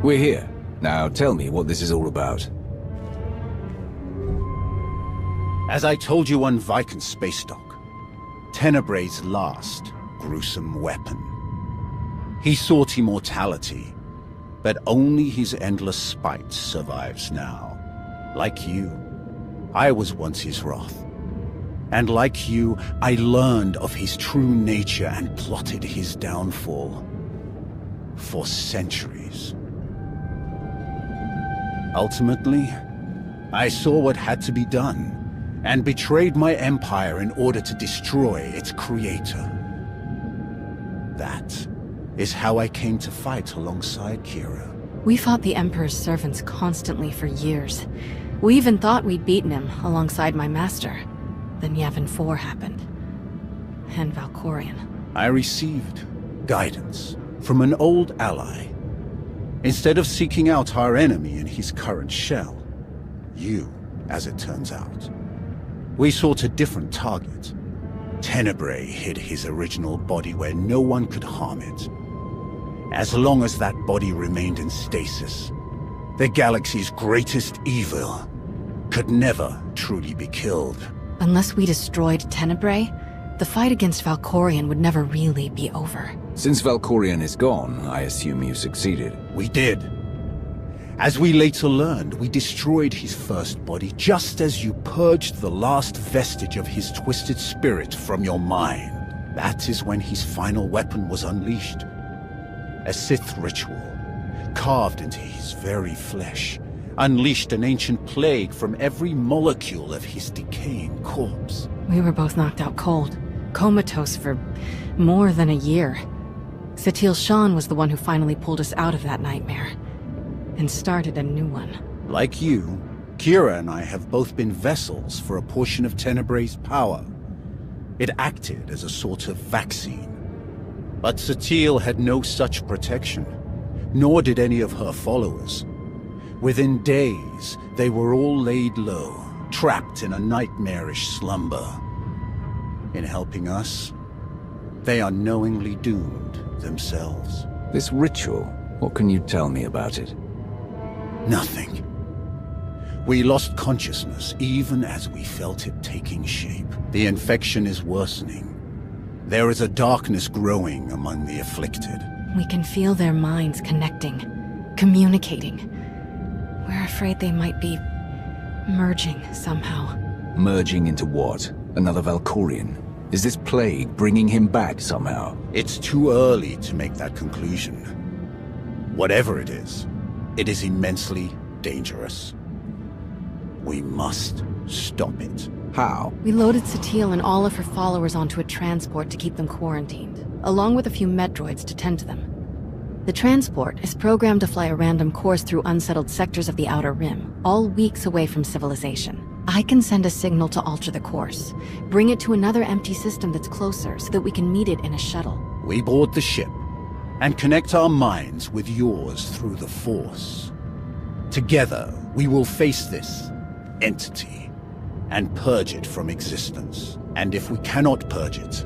We're here. Now tell me what this is all about. As I told you on Viking Space Dock, Tenebrae's last gruesome weapon. He sought immortality, but only his endless spite survives now. Like you, I was once his wrath. And like you, I learned of his true nature and plotted his downfall. For centuries. Ultimately, I saw what had to be done, and betrayed my empire in order to destroy its creator. That is how I came to fight alongside Kira. We fought the Emperor's servants constantly for years. We even thought we'd beaten him alongside my master. Then Yavin 4 happened. And Valkorion. I received guidance from an old ally. Instead of seeking out our enemy in his current shell, you, as it turns out, we sought a different target. Tenebrae hid his original body where no one could harm it. As long as that body remained in stasis, the galaxy's greatest evil could never truly be killed. Unless we destroyed Tenebrae, the fight against Valkorion would never really be over. Since Valkorion is gone, I assume you succeeded. We did. As we later learned, we destroyed his first body just as you purged the last vestige of his twisted spirit from your mind. That is when his final weapon was unleashed. A Sith ritual, carved into his very flesh, unleashed an ancient plague from every molecule of his decaying corpse. We were both knocked out cold, comatose for more than a year. Satil Shan was the one who finally pulled us out of that nightmare, and started a new one. Like you, Kira and I have both been vessels for a portion of Tenebrae's power. It acted as a sort of vaccine. But Satil had no such protection, nor did any of her followers. Within days, they were all laid low, trapped in a nightmarish slumber. In helping us, they are knowingly doomed themselves. This ritual, what can you tell me about it? Nothing. We lost consciousness even as we felt it taking shape. The infection is worsening. There is a darkness growing among the afflicted. We can feel their minds connecting, communicating. We're afraid they might be merging somehow. Merging into what? Another Valkorion? Is this plague bringing him back somehow? It's too early to make that conclusion. Whatever it is immensely dangerous. We must stop it. How? We loaded Satil and all of her followers onto a transport to keep them quarantined, along with a few med droids to tend to them. The transport is programmed to fly a random course through unsettled sectors of the Outer Rim, all weeks away from civilization. I can send a signal to alter the course, bring it to another empty system that's closer so that we can meet it in a shuttle. We board the ship and connect our minds with yours through the Force. Together, we will face this entity and purge it from existence. And if we cannot purge it,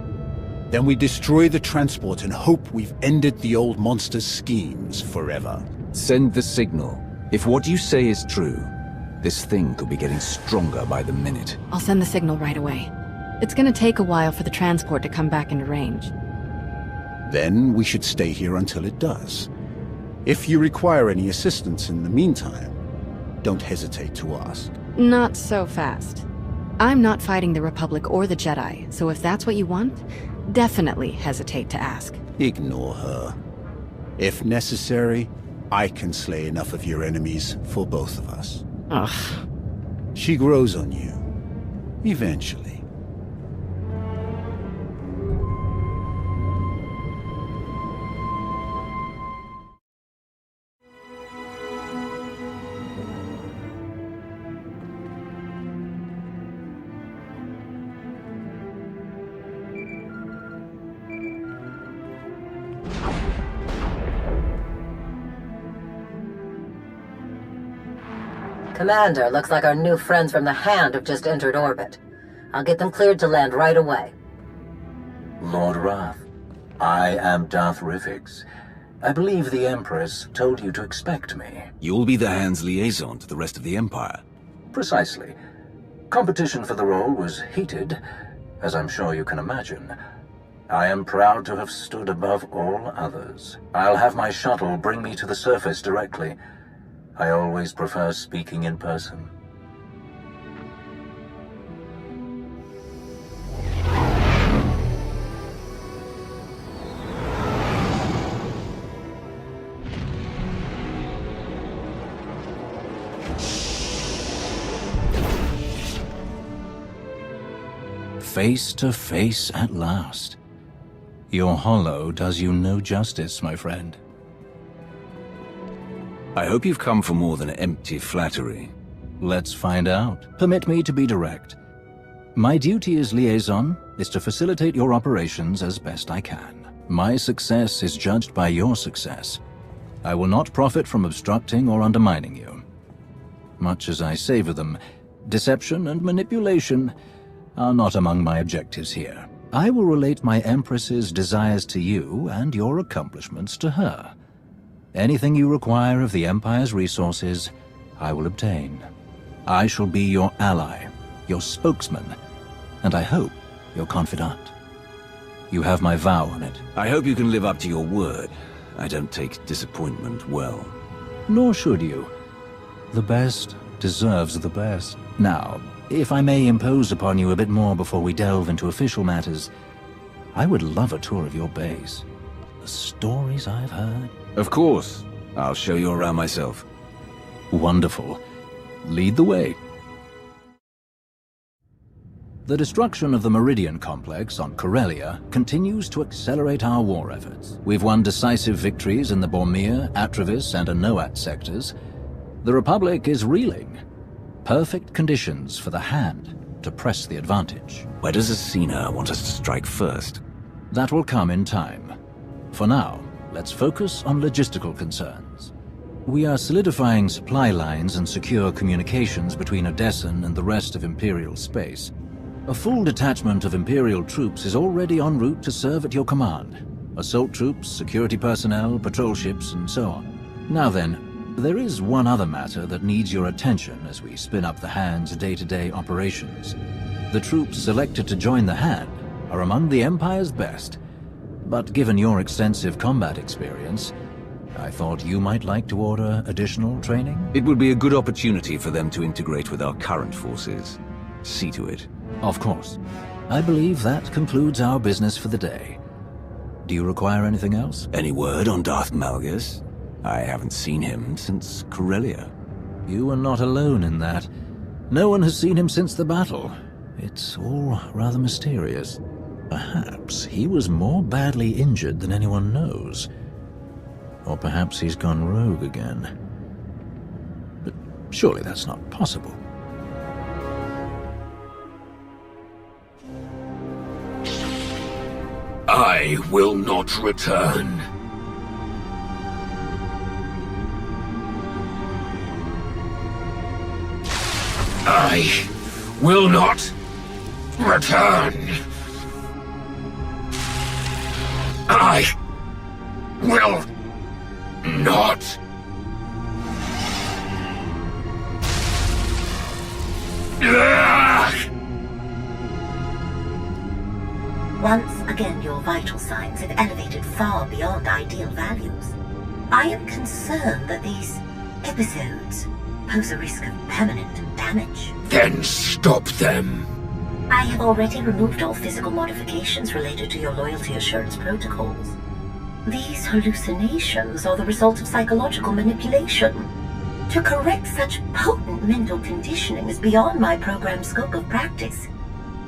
then we destroy the transport and hope we've ended the old monster's schemes forever. Send the signal. If what you say is true, this thing could be getting stronger by the minute. I'll send the signal right away. It's gonna take a while for the transport to come back into range. Then we should stay here until it does. If you require any assistance in the meantime, don't hesitate to ask. Not so fast. I'm not fighting the Republic or the Jedi, so if that's what you want, definitely hesitate to ask. Ignore her. If necessary, I can slay enough of your enemies for both of us. Ugh. She grows on you. Eventually. Commander, looks like our new friends from the Hand have just entered orbit. I'll get them cleared to land right away. Lord Wrath, I am Darth Rivix. I believe the Empress told you to expect me. You'll be the Hand's liaison to the rest of the Empire. Precisely. Competition for the role was heated, as I'm sure you can imagine. I am proud to have stood above all others. I'll have my shuttle bring me to the surface directly. I always prefer speaking in person. Face to face at last. Your hollow does you no justice, my friend. I hope you've come for more than empty flattery. Let's find out. Permit me to be direct. My duty as liaison is to facilitate your operations as best I can. My success is judged by your success. I will not profit from obstructing or undermining you. Much as I savor them, deception and manipulation are not among my objectives here. I will relate my Empress's desires to you and your accomplishments to her. Anything you require of the Empire's resources, I will obtain. I shall be your ally, your spokesman, and I hope your confidant. You have my vow on it. I hope you can live up to your word. I don't take disappointment well. Nor should you. The best deserves the best. Now, if I may impose upon you a bit more before we delve into official matters, I would love a tour of your base. The stories I've heard. Of course. I'll show you around myself. Wonderful. Lead the way. The destruction of the Meridian Complex on Corellia continues to accelerate our war efforts. We've won decisive victories in the Bormir, Atravis, and Anoat sectors. The Republic is reeling. Perfect conditions for the Hand to press the advantage. Where does Asina want us to strike first? That will come in time. For now, let's focus on logistical concerns. We are solidifying supply lines and secure communications between Odessen and the rest of Imperial space. A full detachment of Imperial troops is already en route to serve at your command. Assault troops, security personnel, patrol ships, and so on. Now then, there is one other matter that needs your attention as we spin up the Hand's day-to-day operations. The troops selected to join the Hand are among the Empire's best, but given your extensive combat experience, I thought you might like to order additional training? It would be a good opportunity for them to integrate with our current forces. See to it. Of course. I believe that concludes our business for the day. Do you require anything else? Any word on Darth Malgus? I haven't seen him since Corellia. You are not alone in that. No one has seen him since the battle. It's all rather mysterious. Perhaps he was more badly injured than anyone knows. Or perhaps he's gone rogue again. But surely that's not possible. I will not return. I will not return. I will not. Once again, your vital signs have elevated far beyond ideal values. I am concerned that these episodes pose a risk of permanent damage. Then stop them. I have already removed all physical modifications related to your loyalty assurance protocols. These hallucinations are the result of psychological manipulation. To correct such potent mental conditioning is beyond my program's scope of practice.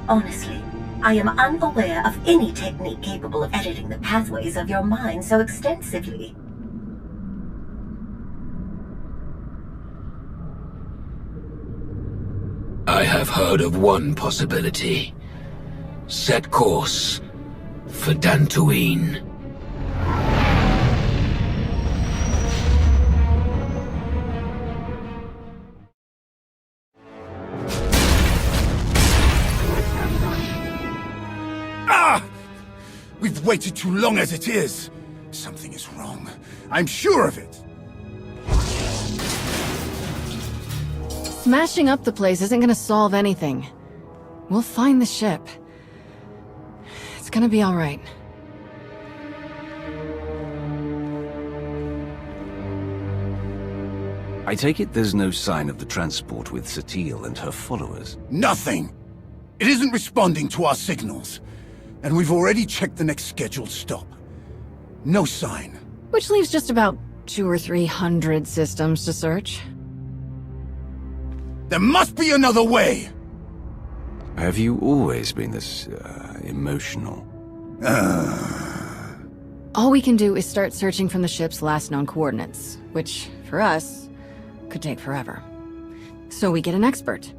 Honestly, I am unaware of any technique capable of editing the pathways of your mind so extensively. I have heard of one possibility. Set course for Dantooine. We've waited too long as it is. Something is wrong. I'm sure of it! Smashing up the place isn't gonna solve anything. We'll find the ship. It's gonna be all right. I take it there's no sign of the transport with SWTOR and her followers? Nothing! It isn't responding to our signals. And we've already checked the next scheduled stop. No sign. Which leaves just about 200 or 300 systems to search. There must be another way! Have you always been this, emotional? All we can do is start searching from the ship's last known coordinates, which, for us, could take forever. So we get an expert.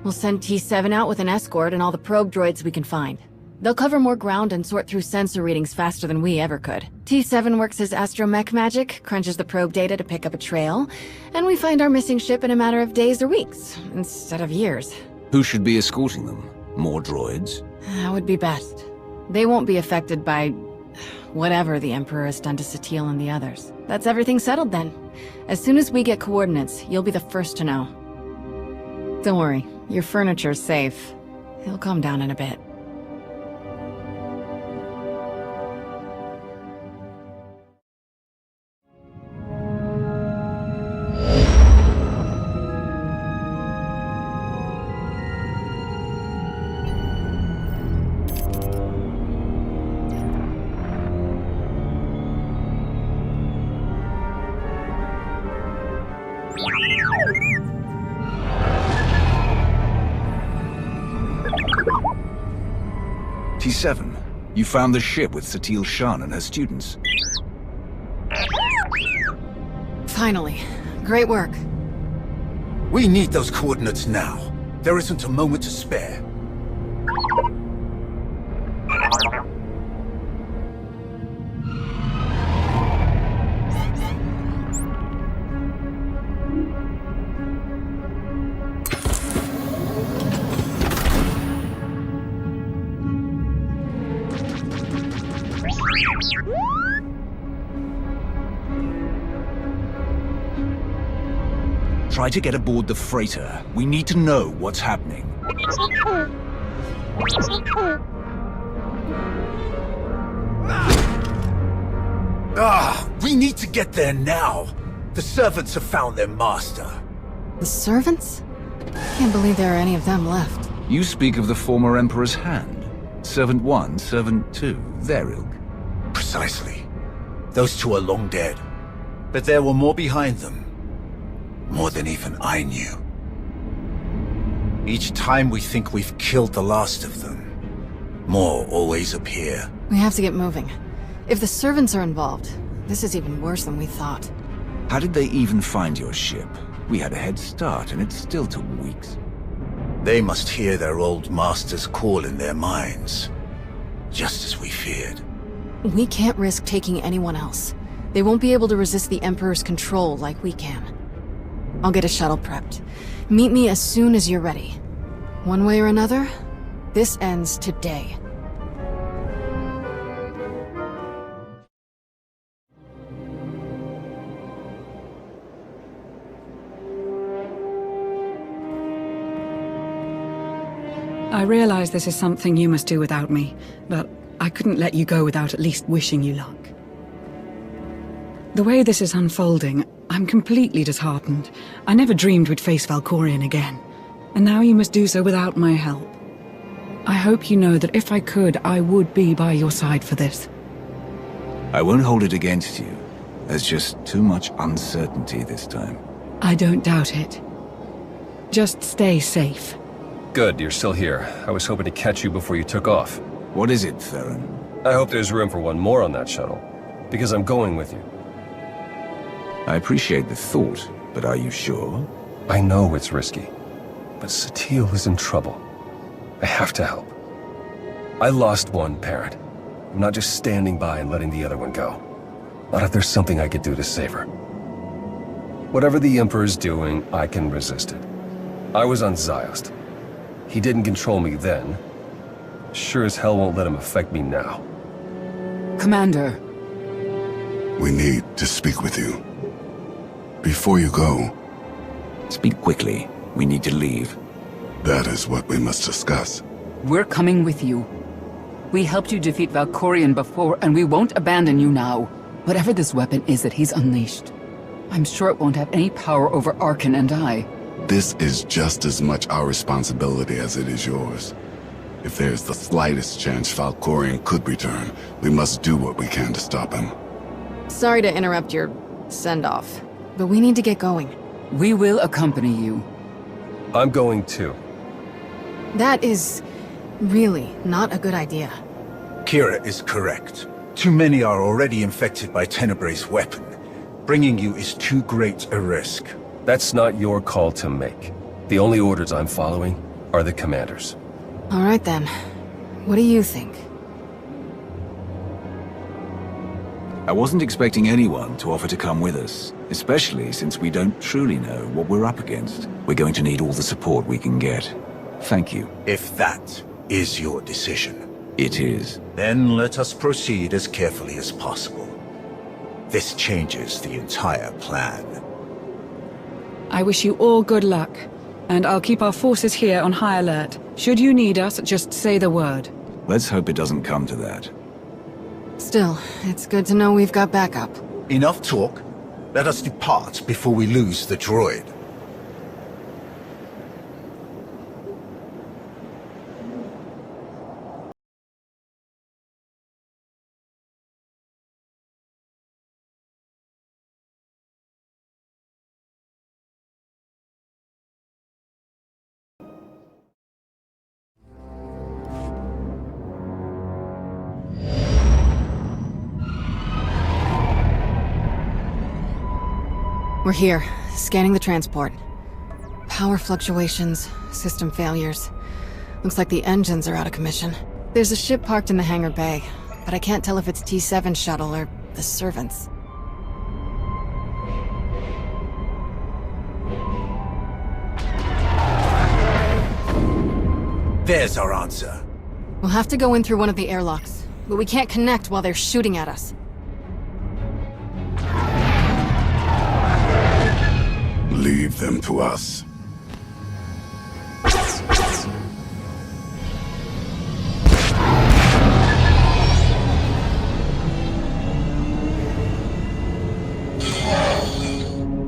We'll send T7 out with an escort and all the probe droids we can find. They'll cover more ground and sort through sensor readings faster than we ever could. T7 works his astromech magic, crunches the probe data to pick up a trail, and we find our missing ship in a matter of days or weeks, instead of years. Who should be escorting them? More droids? That would be best. They won't be affected by whatever the Emperor has done to SWTOR and the others. That's everything settled then. As soon as we get coordinates, you'll be the first to know. Don't worry, your furniture's safe. He'll calm down in a bit. T7, you found the ship with SWTOR Shan and her students. Finally. Great work. We need those coordinates now. There isn't a moment to spare. Try to get aboard the freighter. We need to know what's happening. We need to get there now. The servants have found their master. The servants? Can't believe there are any of them left. You speak of the former Emperor's hand. Servant 1, Servant 2, their ilk. Precisely. Those two are long dead. But there were more behind them. More than even I knew. Each time we think we've killed the last of them, more always appear. We have to get moving. If the servants are involved, this is even worse than we thought. How did they even find your ship? We had a head start, and it still took weeks. They must hear their old master's call in their minds. Just as we feared. We can't risk taking anyone else. They won't be able to resist the Emperor's control like we can. I'll get a shuttle prepped. Meet me as soon as you're ready. One way or another, this ends today. I realize this is something you must do without me, but I couldn't let you go without at least wishing you luck. The way this is unfolding, I'm completely disheartened. I never dreamed we'd face Valkorion again, and now you must do so without my help. I hope you know that if I could, I would be by your side for this. I won't hold it against you. There's just too much uncertainty this time. I don't doubt it. Just stay safe. Good, you're still here. I was hoping to catch you before you took off. What is it, Theron? I hope there's room for one more on that shuttle, because I'm going with you. I appreciate the thought, but are you sure? I know it's risky, but SWTOR is in trouble. I have to help. I lost one parent. I'm not just standing by and letting the other one go. Not if there's something I could do to save her. Whatever the Emperor's doing, I can resist it. I was on Ziost. He didn't control me then. Sure as hell won't let him affect me now. Commander. We need to speak with you. Before you go, Speak quickly. We need to leave. that is what we must discuss. We're coming with you. We helped you defeat Valkorion before, and we won't abandon you now. Whatever this weapon is that he's unleashed, I'm sure it won't have any power over Arkan and I. This is just as much our responsibility as it is yours. If there's the slightest chance Valkorion could return, we must do what we can to stop him. Sorry to interrupt your send-off, but we need to get going. We will accompany you. I'm going too. That is really not a good idea. Kira is correct. Too many are already infected by Tenebrae's weapon. Bringing you is too great a risk. That's not your call to make. The only orders I'm following are the commander's. All right then. What do you think? I wasn't expecting anyone to offer to come with us, especially since we don't truly know what we're up against. We're going to need all the support we can get. Thank you. If that is your decision, It is. then let us proceed as carefully as possible. This changes the entire plan. I wish you all good luck, and I'll keep our forces here on high alert. Should you need us, just say the word. Let's hope it doesn't come to that. Still, it's good to know we've got backup. Enough talk. Let us depart before we lose the droid. We're here, scanning the transport. Power fluctuations, system failures. Looks like the engines are out of commission. There's a ship parked in the hangar bay, but I can't tell if it's T7's shuttle or the servants. There's our answer. We'll have to go in through one of the airlocks, but we can't connect while they're shooting at us. Leave them to us.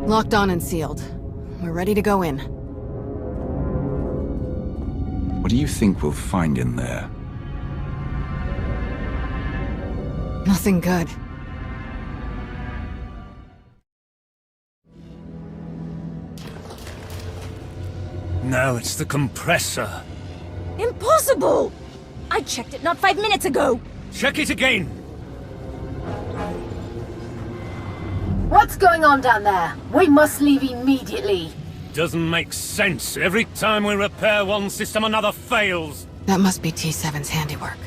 Locked on and sealed. We're ready to go in. What do you think we'll find in there? Nothing good. No, it's the compressor. Impossible! I checked it not 5 minutes ago! Check it again! What's going on down there? We must leave immediately. Doesn't make sense. Every time we repair one system, another fails. That must be T7's handiwork.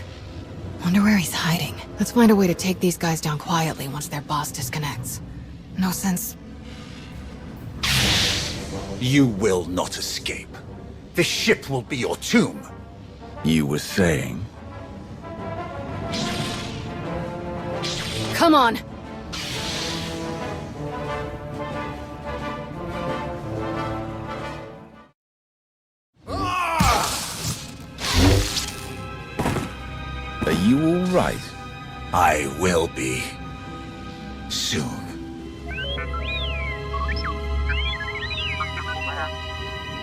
Wonder where he's hiding. Let's find a way to take these guys down quietly once their boss disconnects. No sense. You will not escape. This ship will be your tomb. You were saying? Come on! Are you all right? I will be. Soon.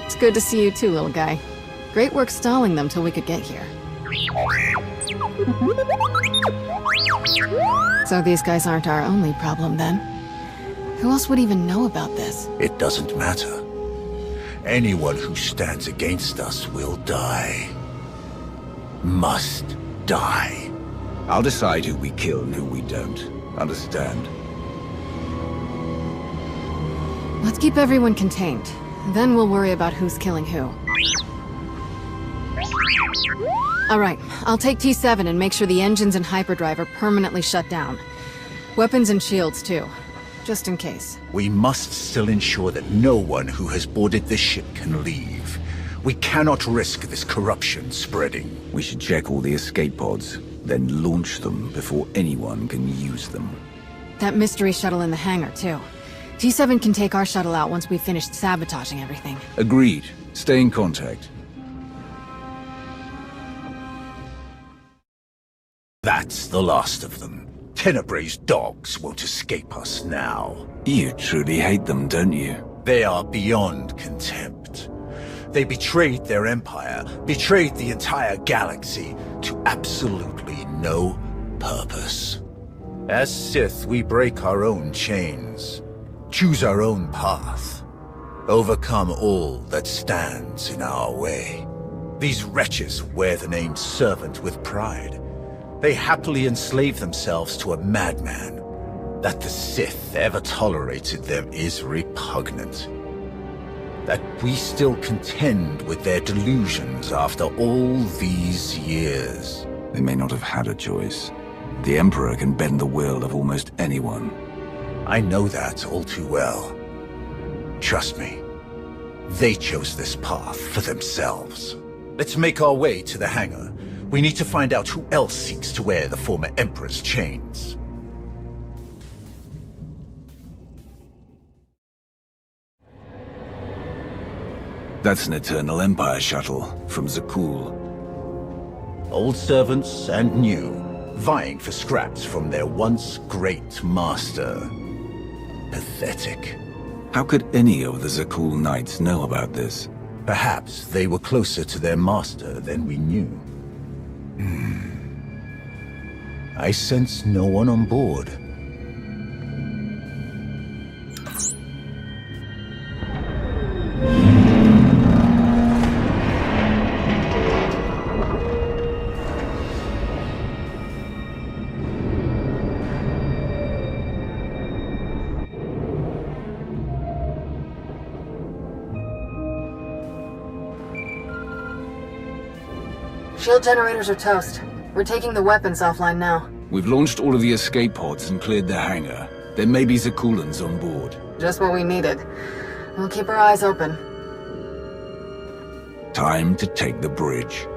It's good to see you too, little guy. Great work stalling them till we could get here. So these guys aren't our only problem then. Who else would even know about this? It doesn't matter. Anyone who stands against us will die. Must die. I'll decide who we kill and who we don't. Understand? Let's keep everyone contained. Then we'll worry about who's killing who. Alright, I'll take T7 and make sure the engines and hyperdrive are permanently shut down. Weapons and shields too, just in case. We must still ensure that no one who has boarded this ship can leave. We cannot risk this corruption spreading. We should check all the escape pods, then launch them before anyone can use them. That mystery shuttle in the hangar, too. G7 can take our shuttle out once we've finished sabotaging everything. Agreed. Stay in contact. That's the last of them. Tenebrae's dogs won't escape us now. You truly hate them, don't you? They are beyond contempt. They betrayed their empire, betrayed the entire galaxy, to absolutely no purpose. As Sith, we break our own chains, choose our own path, overcome all that stands in our way. These wretches wear the name Servant with pride. They happily enslave themselves to a madman. That the Sith ever tolerated them is repugnant. That we still contend with their delusions after all these years. They may not have had a choice. The Emperor can bend the will of almost anyone. I know that all too well. Trust me, they chose this path for themselves. Let's make our way to the hangar. We need to find out who else seeks to wear the former Emperor's chains. That's an Eternal Empire shuttle from Zakul. Old servants and new, vying for scraps from their once great master. Pathetic. How could any of the Zakul Knights know about this? Perhaps they were closer to their master than we knew. I sense no one on board. Shield generators are toast. We're taking the weapons offline now. We've launched all of the escape pods and cleared the hangar. There may be Zakulans on board. Just what we needed. We'll keep our eyes open. Time to take the bridge.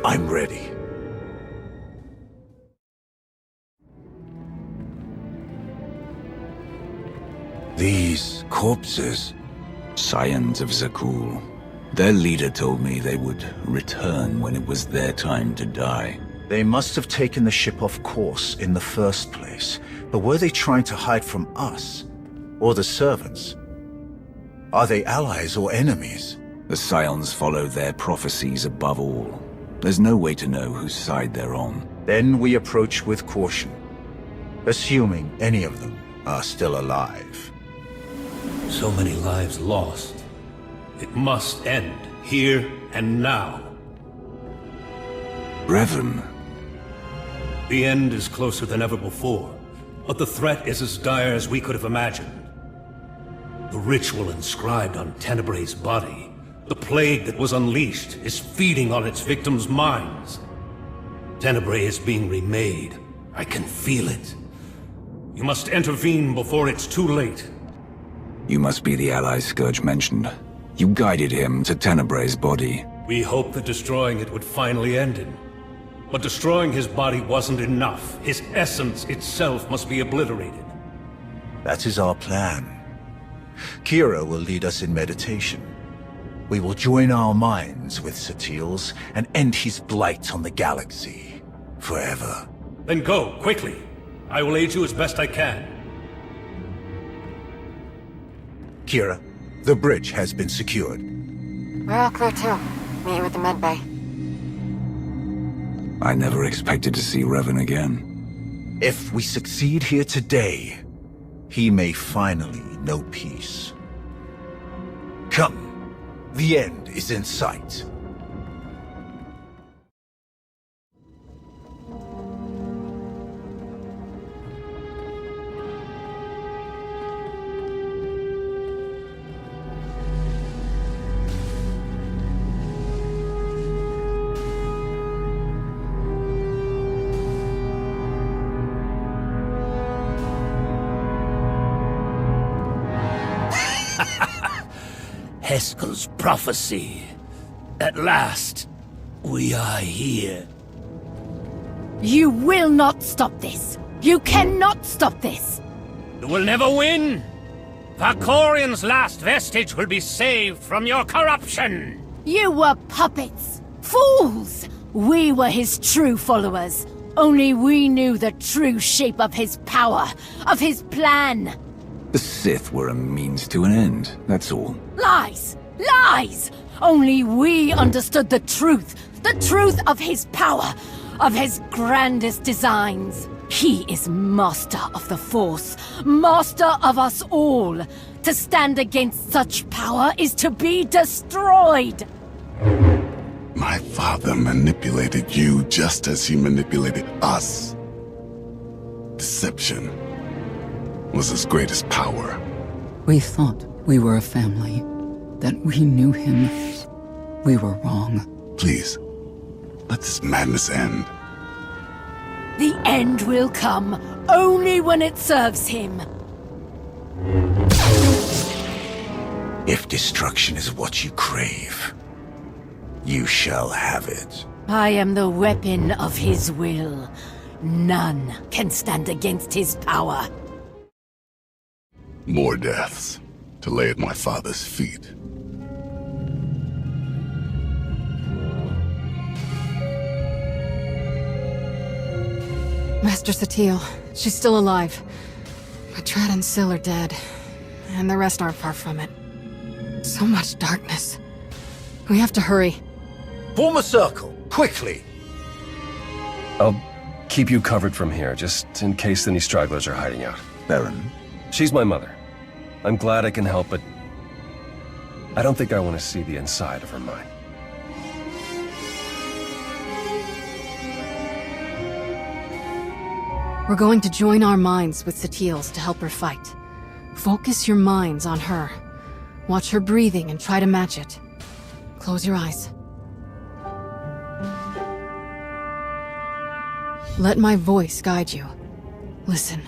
I'm ready. These corpses. Scions of Zakul. Their leader told me they would return when it was their time to die. They must have taken the ship off course in the first place. But were they trying to hide from us? Or the servants? Are they allies or enemies? The Scions follow their prophecies above all. There's no way to know whose side they're on. Then we approach with caution, assuming any of them are still alive. So many lives lost. It must end, here and now. Revan. The end is closer than ever before, but the threat is as dire as we could have imagined. The ritual inscribed on Tenebrae's body, the plague that was unleashed, is feeding on its victims' minds. Tenebrae is being remade. I can feel it. You must intervene before it's too late. You must be the ally Scourge mentioned. You guided him to Tenebrae's body. We hoped that destroying it would finally end him. But destroying his body wasn't enough. His essence itself must be obliterated. That is our plan. Kira will lead us in meditation. We will join our minds with SWTOR's and end his blight on the galaxy. Forever. Then go, quickly. I will aid you as best I can. Kira, the bridge has been secured. We're all clear too. Meet you at the med bay. I never expected to see Revan again. If we succeed here today, he may finally know peace. Come, the end is in sight. Heskel's prophecy. At last, we are here. You will not stop this! You cannot stop this! You will never win! Valkorian's last vestige will be saved from your corruption! You were puppets! Fools! We were his true followers. Only we knew the true shape of his power, of his plan. The Sith were a means to an end, that's all. Lies! Lies! Only we understood the truth of his power, of his grandest designs. He is master of the Force, master of us all. To stand against such power is to be destroyed. My father manipulated you just as he manipulated us. Deception was his greatest power. We thought we were a family, that we knew him. We were wrong. Please, let this madness end. The end will come only when it serves him. If destruction is what you crave, you shall have it. I am the weapon of his will. None can stand against his power. More deaths to lay at my father's feet. Master Satele, she's still alive. But Trad and Syl are dead, and the rest aren't far from it. So much darkness. We have to hurry. Form a circle, quickly! I'll keep you covered from here, just in case any stragglers are hiding out. Baron? She's my mother. I'm glad I can help, but I don't think I want to see the inside of her mind. We're going to join our minds with Satele's to help her fight. Focus your minds on her. Watch her breathing and try to match it. Close your eyes. Let my voice guide you. Listen.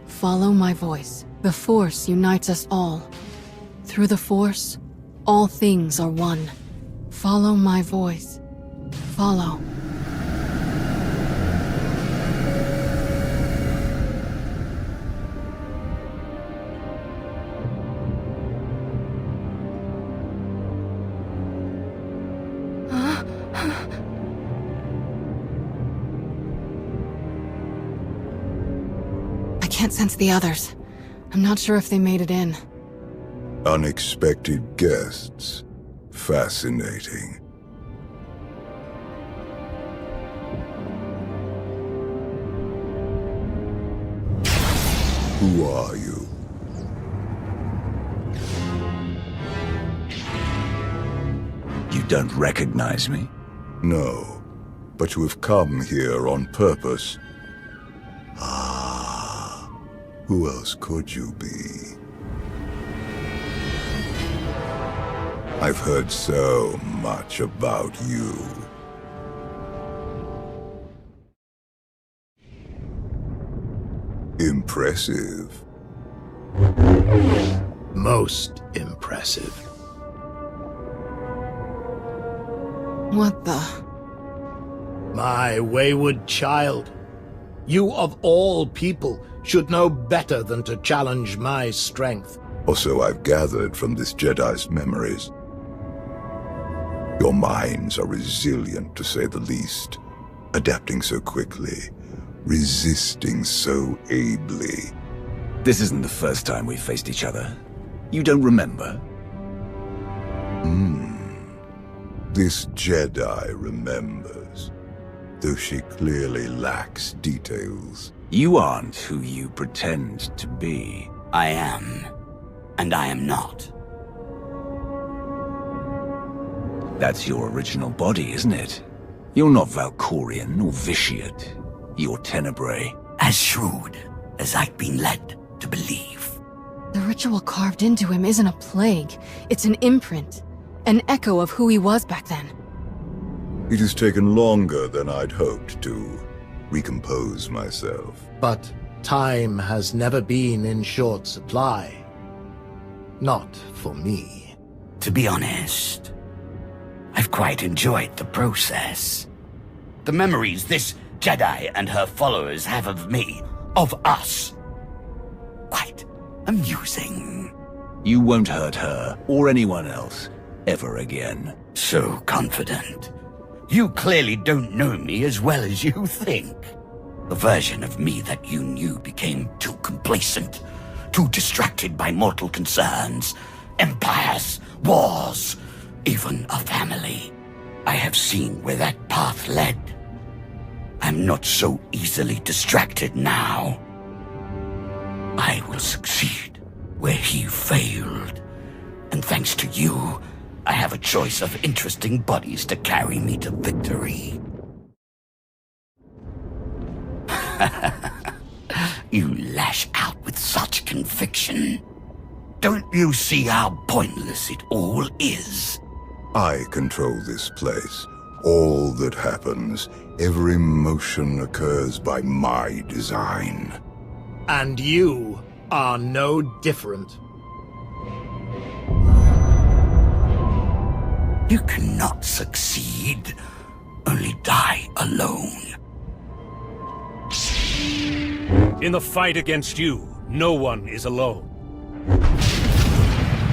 Follow my voice. The Force unites us all. Through the Force, all things are one. Follow my voice. Follow. I can't sense the others. I'm not sure if they made it in. Unexpected guests. Fascinating. Who are you? You don't recognize me? No, but you have come here on purpose. Who else could you be? I've heard so much about you. Impressive. Most impressive. What the? My wayward child. You of all people should know better than to challenge my strength. Or so I've gathered from this Jedi's memories. Your minds are resilient, to say the least. Adapting so quickly. Resisting so ably. This isn't the first time we've faced each other. You don't remember? This Jedi remembers, though she clearly lacks details. You aren't who you pretend to be. I am, and I am not. That's your original body, isn't it? You're not Valkorian or Vitiate. You're Tenebrae. As shrewd as I've been led to believe. The ritual carved into him isn't a plague. It's an imprint. An echo of who he was back then. It has taken longer than I'd hoped to recompose myself. But time has never been in short supply. Not for me. To be honest, I've quite enjoyed the process. The memories this Jedi and her followers have of me, of us. Quite amusing. You won't hurt her, or anyone else, ever again. So confident. You clearly don't know me as well as you think. The version of me that you knew became too complacent, too distracted by mortal concerns, empires, wars, even a family. I have seen where that path led. I'm not so easily distracted now. I will succeed where he failed. And thanks to you, I have a choice of interesting bodies to carry me to victory. You lash out with such conviction. Don't you see how pointless it all is? I control this place. All that happens, every motion occurs by my design. And you are no different. You cannot succeed, only die alone. In the fight against you, no one is alone.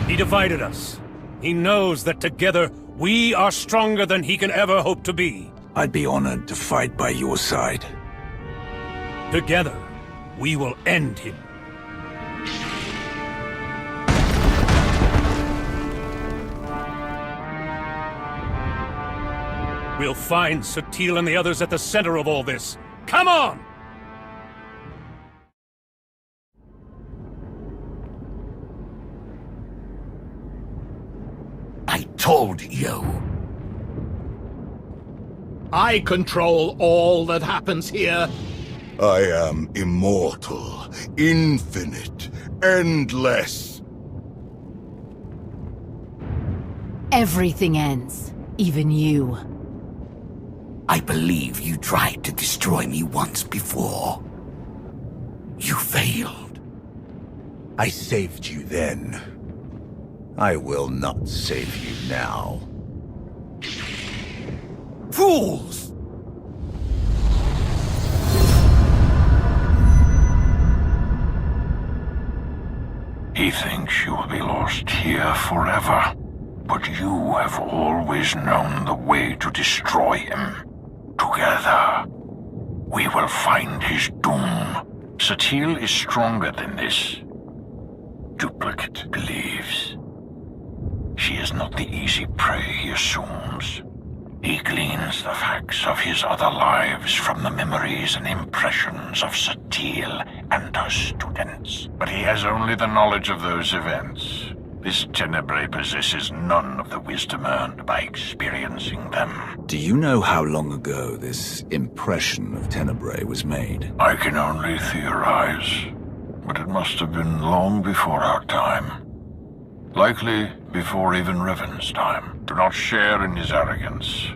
He divided us. He knows that together, we are stronger than he can ever hope to be. I'd be honored to fight by your side. Together, we will end him. We'll find Satil and the others at the center of all this. Come on! I told you. I control all that happens here. I am immortal, infinite, endless. Everything ends, even you. I believe you tried to destroy me once before. You failed. I saved you then. I will not save you now. Fools! He thinks you will be lost here forever, but you have always known the way to destroy him. Together, we will find his doom. Satil is stronger than this. Duplicate believes. She is not the easy prey he assumes. He gleans the facts of his other lives from the memories and impressions of Satil and her students. But he has only the knowledge of those events. This Tenebrae possesses none of the wisdom earned by experiencing them. Do you know how long ago this impression of Tenebrae was made? I can only theorize, but it must have been long before our time. Likely before even Revan's time. Do not share in his arrogance.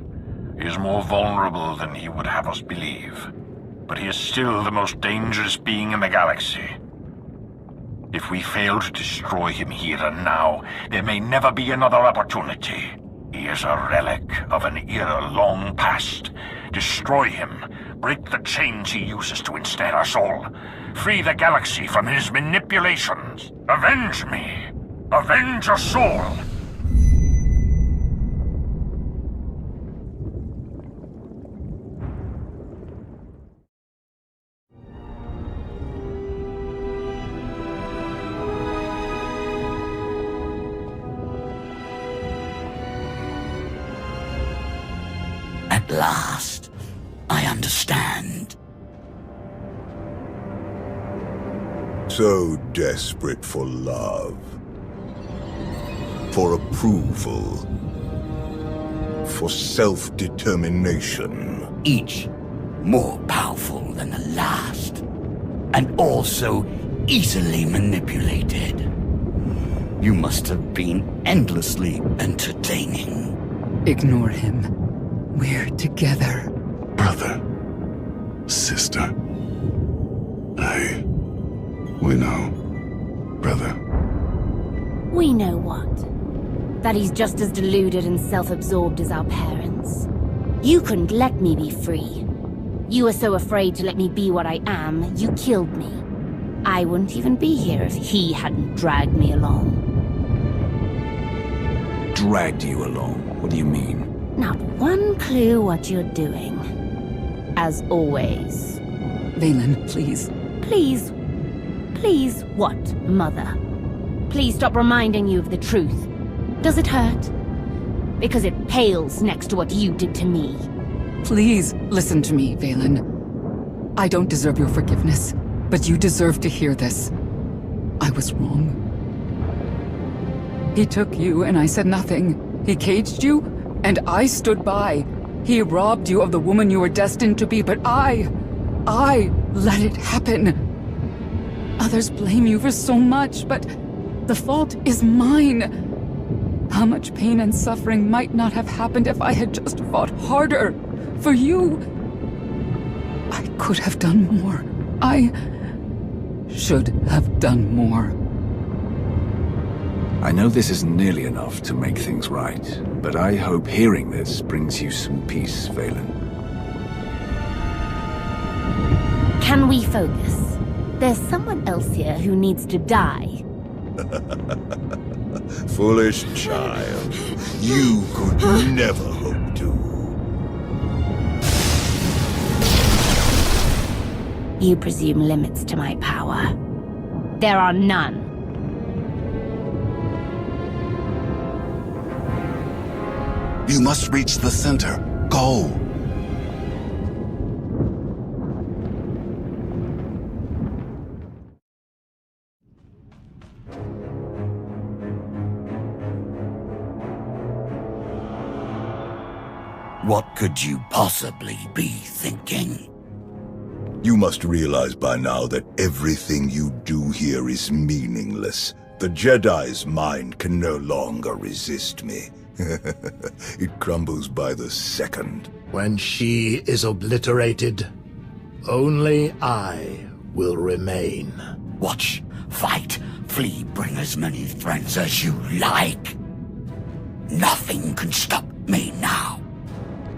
He is more vulnerable than he would have us believe. But he is still the most dangerous being in the galaxy. If we fail to destroy him here and now, there may never be another opportunity. He is a relic of an era long past. Destroy him. Break the chains he uses to ensnare us all. Free the galaxy from his manipulations. Avenge me. Avenge us all! At last, I understand. So desperate for love. For approval. For self-determination. Each more powerful than the last. And also easily manipulated. You must have been endlessly entertaining. Ignore him. We're together. Brother. Sister. We know. Brother. We know what? That he's just as deluded and self-absorbed as our parents. You couldn't let me be free. You were so afraid to let me be what I am, you killed me. I wouldn't even be here if he hadn't dragged me along. Dragged you along? What do you mean? Not one clue what you're doing. As always. Vaylin, please. Please? Please what, Mother? Please stop reminding you of the truth. Does it hurt? Because it pales next to what you did to me. Please, listen to me, Vaylin. I don't deserve your forgiveness, but you deserve to hear this. I was wrong. He took you and I said nothing. He caged you, and I stood by. He robbed you of the woman you were destined to be, but I let it happen. Others blame you for so much, but the fault is mine. How much pain and suffering might not have happened if I had just fought harder for you. I could have done more. I should have done more. I know this isn't nearly enough to make things right, but I hope hearing this brings you some peace, Vaylin. Can we focus? There's someone else here who needs to die. Foolish child. You could never hope to. You presume limits to my power. There are none. You must reach the center. Go. What could you possibly be thinking? You must realize by now that everything you do here is meaningless. The Jedi's mind can no longer resist me. It crumbles by the second. When she is obliterated, only I will remain. Watch, fight, flee, bring as many friends as you like. Nothing can stop me now.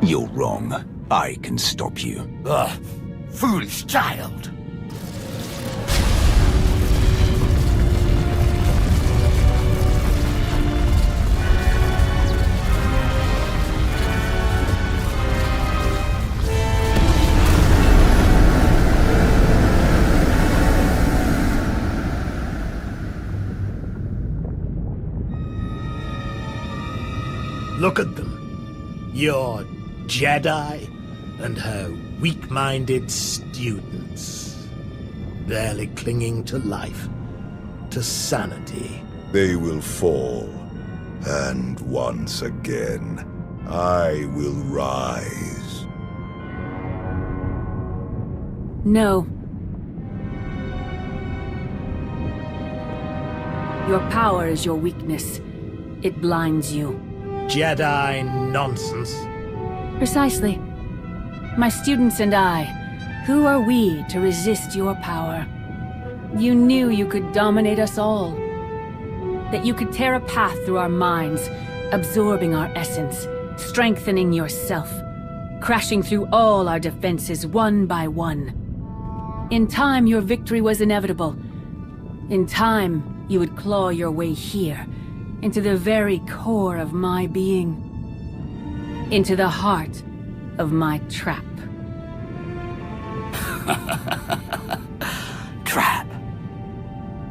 You're wrong. I can stop you. Ugh, foolish child. Look at them. Your Jedi and her weak-minded students. Barely clinging to life, to sanity. They will fall. And once again, I will rise. No. Your power is your weakness. It blinds you. Jedi nonsense. Precisely. My students and I, who are we to resist your power? You knew you could dominate us all. That you could tear a path through our minds, absorbing our essence, strengthening yourself, crashing through all our defenses one by one. In time, your victory was inevitable. In time, you would claw your way here, into the very core of my being. Into the heart of my trap. Trap.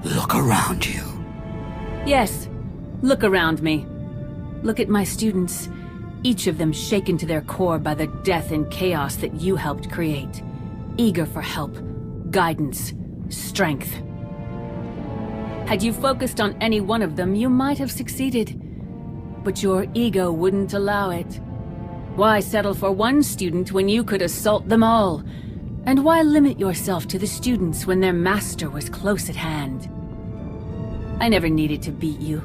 Look around you. Yes, look around me. Look at my students, each of them shaken to their core by the death and chaos that you helped create. Eager for help, guidance, strength. Had you focused on any one of them, you might have succeeded. But your ego wouldn't allow it. Why settle for one student when you could assault them all? And why limit yourself to the students when their master was close at hand? I never needed to beat you.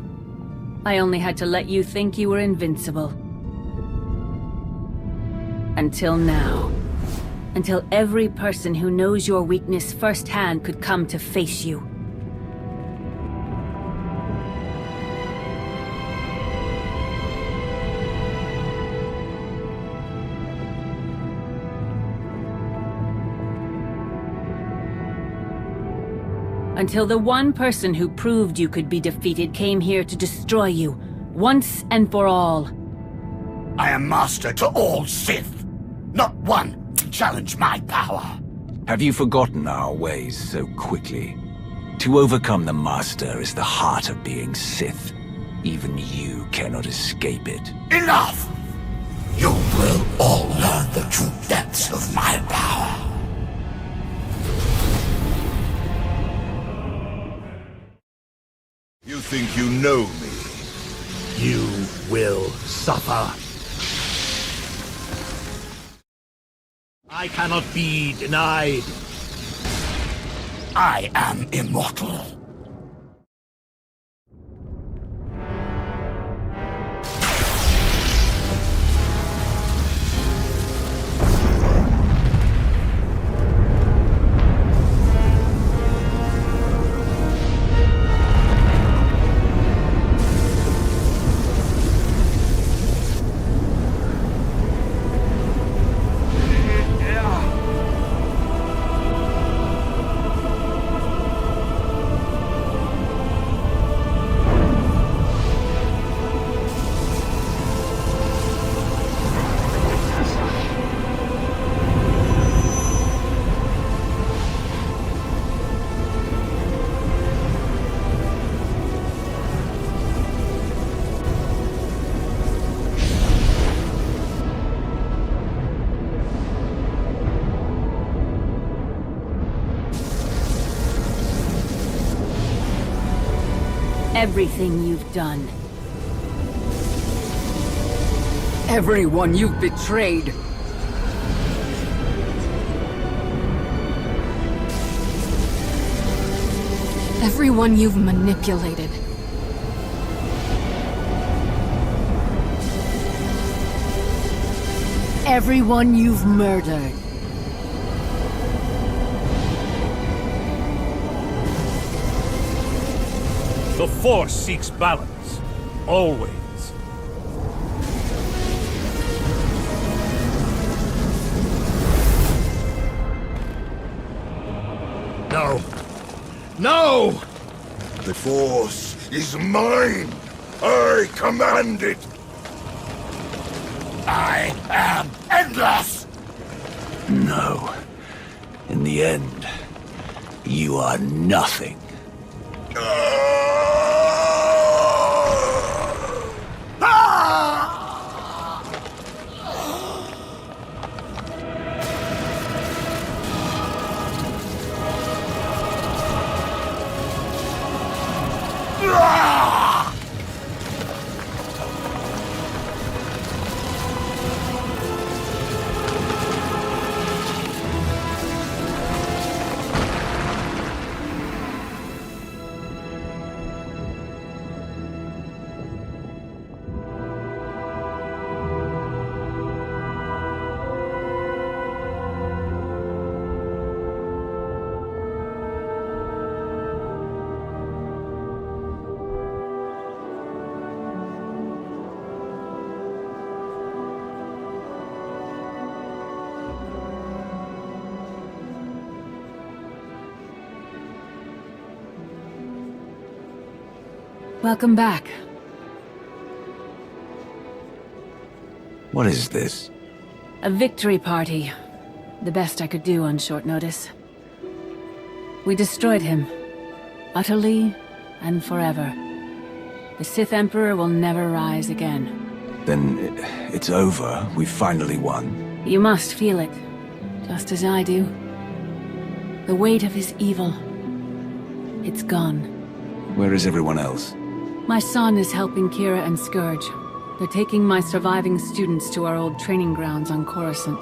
I only had to let you think you were invincible. Until now. Until every person who knows your weakness firsthand could come to face you. Until the one person who proved you could be defeated came here to destroy you, once and for all. I am master to all Sith. Not one to challenge my power. Have you forgotten our ways so quickly? To overcome the Master is the heart of being Sith. Even you cannot escape it. Enough! You will all learn the true depths of my power. You think you know me? You will suffer. I cannot be denied. I am immortal. Everything you've done. Everyone you've betrayed. Everyone you've manipulated. Everyone you've murdered. The Force seeks balance. Always. No. No! The Force is mine! I command it! I am endless! No. In the end, you are nothing. Welcome back. What is this? A victory party. The best I could do on short notice. We destroyed him. Utterly and forever. The Sith Emperor will never rise again. Then it's over. We finally won. You must feel it. Just as I do. The weight of his evil. It's gone. Where is everyone else? My son is helping Kira and Scourge. They're taking my surviving students to our old training grounds on Coruscant.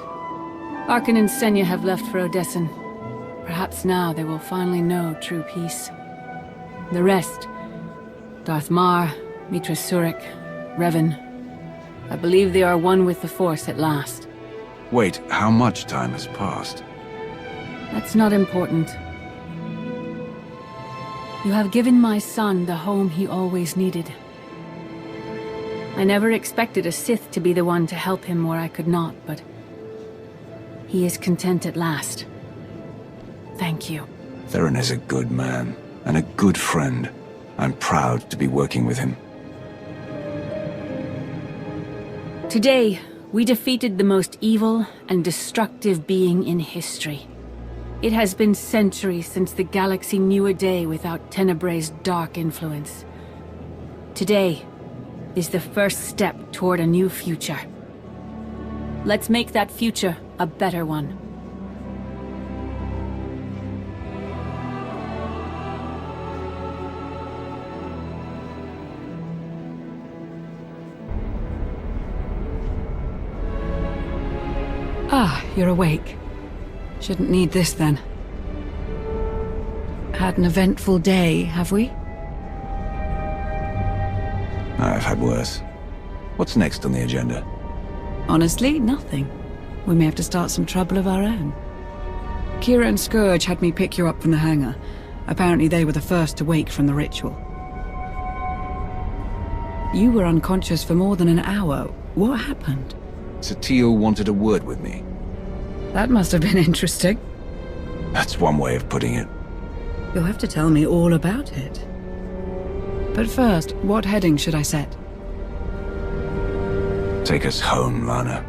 Arkan and Senya have left for Odessen. Perhaps now they will finally know true peace. The rest, Darth Mar, Mitra Surik, Revan, I believe they are one with the Force at last. Wait, how much time has passed? That's not important. You have given my son the home he always needed. I never expected a Sith to be the one to help him where I could not, but he is content at last. Thank you. Theron is a good man. and a good friend. I'm proud to be working with him. Today, we defeated the most evil and destructive being in history. It has been centuries since the galaxy knew a day without Tenebrae's dark influence. Today is the first step toward a new future. Let's make that future a better one. Ah, you're awake. Shouldn't need this then. Had an eventful day, have we? I've had worse. What's next on the agenda? Honestly, nothing. We may have to start some trouble of our own. Kira and Scourge had me pick you up from the hangar. Apparently they were the first to wake from the ritual. You were unconscious for more than an hour. What happened? SWTOR wanted a word with me. That must have been interesting. That's one way of putting it. You'll have to tell me all about it. But first, what heading should I set? Take us home, Lana.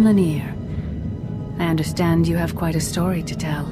Lanier. I understand you have quite a story to tell.